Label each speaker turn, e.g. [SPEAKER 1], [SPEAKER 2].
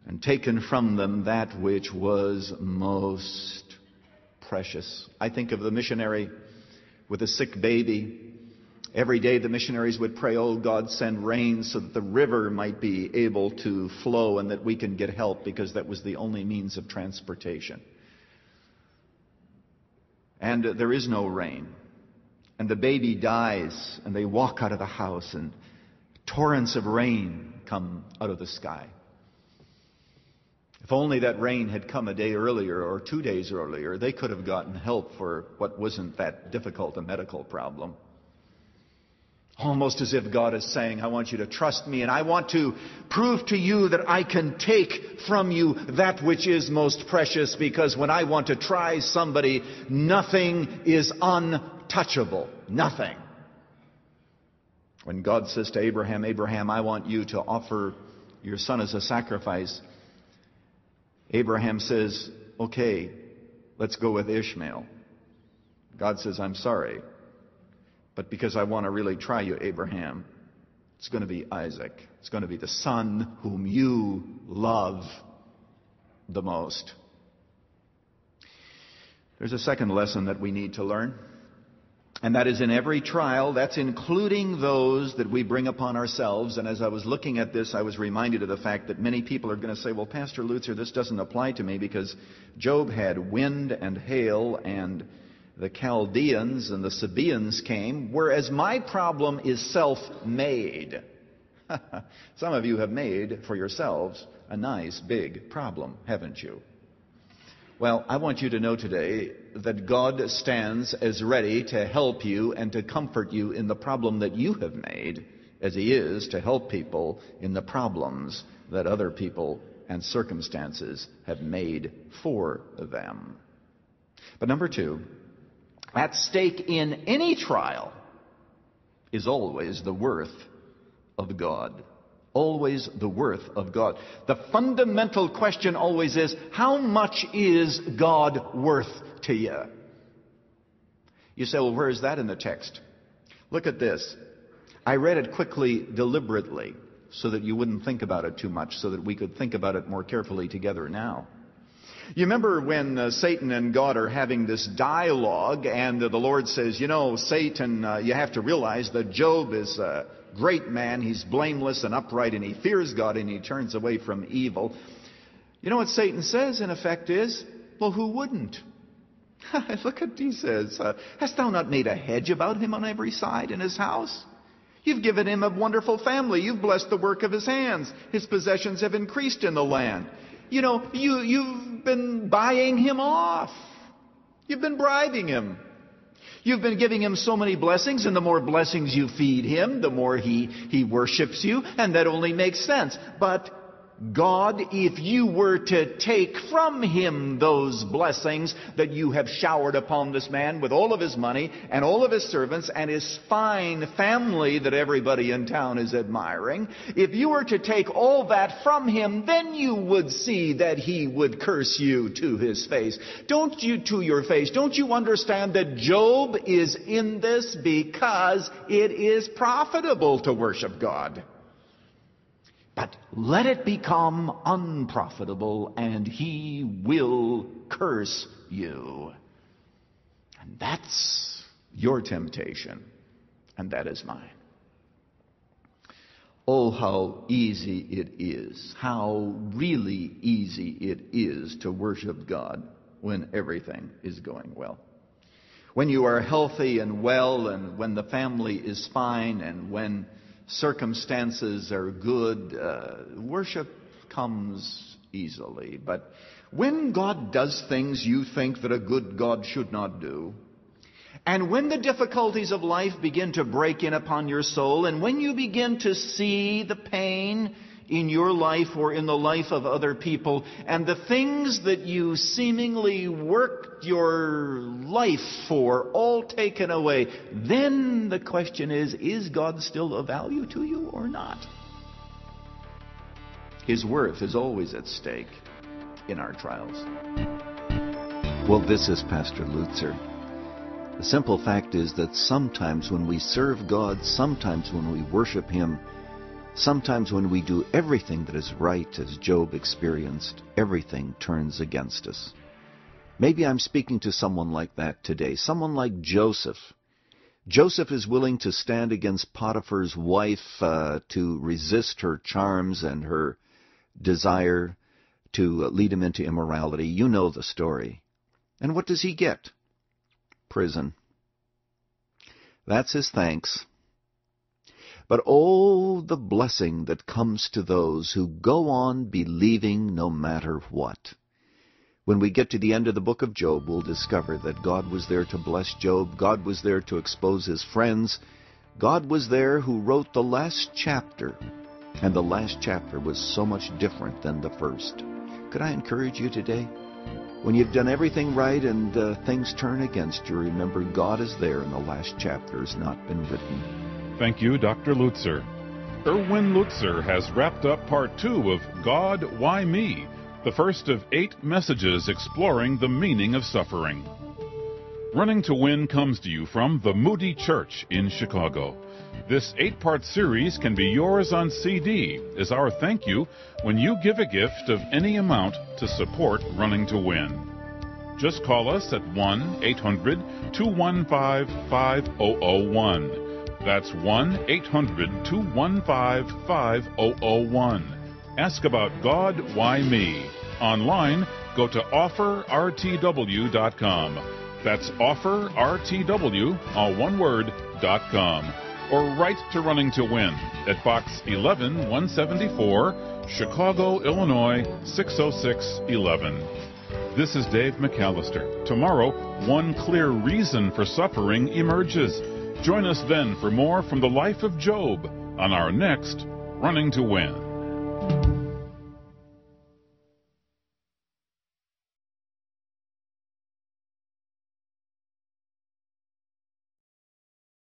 [SPEAKER 1] and taken from them that which was most precious. I think of the missionary with a sick baby. Every day the missionaries would pray, "Oh God, send rain so that the river might be able to flow and that we can get help," because that was the only means of transportation. And there is no rain. And the baby dies, and they walk out of the house, and torrents of rain come out of the sky. If only that rain had come a day earlier or 2 days earlier, they could have gotten help for what wasn't that difficult a medical problem. Almost as if God is saying, "I want you to trust me, and I want to prove to you that I can take from you that which is most precious, because when I want to try somebody, nothing is untouchable. Nothing." When God says to Abraham, "Abraham, I want you to offer your son as a sacrifice," Abraham says, "Okay, let's go with Ishmael." God says, "I'm sorry, but because I want to really try you, Abraham, it's going to be Isaac. It's going to be the son whom you love the most." There's a second lesson that we need to learn, and that is in every trial, that's including those that we bring upon ourselves. And as I was looking at this, I was reminded of the fact that many people are going to say, "Well, Pastor Lutzer, this doesn't apply to me because Job had wind and hail and the Chaldeans and the Sabaeans came, whereas my problem is self-made." Some of you have made for yourselves a nice big problem, haven't you? Well, I want you to know today that God stands as ready to help you and to comfort you in the problem that you have made, as He is to help people in the problems that other people and circumstances have made for them. But number two, at stake in any trial is always the worth of God. Always the worth of God. The fundamental question always is, how much is God worth to you? You say, "Well, where is that in the text?" Look at this. I read it quickly, deliberately, so that you wouldn't think about it too much, so that we could think about it more carefully together now. You remember when Satan and God are having this dialogue, and the Lord says, "You know, Satan, you have to realize that Job is a great man. He's blameless and upright, and he fears God, and he turns away from evil." You know what Satan says, in effect, is, "Well, who wouldn't?" Look at what he says. "Hast thou not made a hedge about him on every side in his house? You've given him a wonderful family. You've blessed the work of his hands. His possessions have increased in the land. You know, you've been buying him off. You've been bribing him. You've been giving him so many blessings, and the more blessings you feed him, the more he worships you, and that only makes sense. But God, if you were to take from him those blessings that you have showered upon this man with all of his money and all of his servants and his fine family that everybody in town is admiring, if you were to take all that from him, then you would see that he would curse you to his face. Don't you to your face? Don't you understand that Job is in this because it is profitable to worship God? But let it become unprofitable, and he will curse you. And that's your temptation, and that is mine. Oh, how easy it is, how really easy it is to worship God when everything is going well. When you are healthy and well, and when the family is fine, and when circumstances are good, worship comes easily. But when God does things you think that a good God should not do, and when the difficulties of life begin to break in upon your soul, and when you begin to see the pain in your life or in the life of other people, and the things that you seemingly worked your life for all taken away, then the question is God still of value to you or not? His worth is always at stake in our trials. Well, this is Pastor Lutzer. The simple fact is that sometimes when we serve God, sometimes when we worship Him, Sometimes when we do everything that is right, as Job experienced, everything turns against us. Maybe I'm speaking to someone like that today, someone like Joseph. Joseph is willing to stand against Potiphar's wife to resist her charms and her desire to lead him into immorality. You know the story. And what does he get? Prison. That's his thanks. But oh, the blessing that comes to those who go on believing no matter what. When we get to the end of the book of Job, we'll discover that God was there to bless Job. God was there to expose his friends. God was there who wrote the last chapter. And the last chapter was so much different than the first. Could I encourage you today? When you've done everything right and things turn against you, remember God is there and the last chapter has not been written.
[SPEAKER 2] Thank you, Dr. Lutzer. Erwin Lutzer has wrapped up Part 2 of God, Why Me?, the first of 8 messages exploring the meaning of suffering. Running to Win comes to you from the Moody Church in Chicago. This 8-part series can be yours on CD as our thank you when you give a gift of any amount to support Running to Win. Just call us at 1-800-215-5001. That's 1-800-215-5001. Ask about God, Why Me? Online, go to offerrtw.com. That's offerrtw, all one word, .com. Or write to Running to Win at Box 11174, Chicago, Illinois 60611. This is Dave McAllister. Tomorrow, one clear reason for suffering emerges. Join us then for more from the life of Job on our next Running to Win.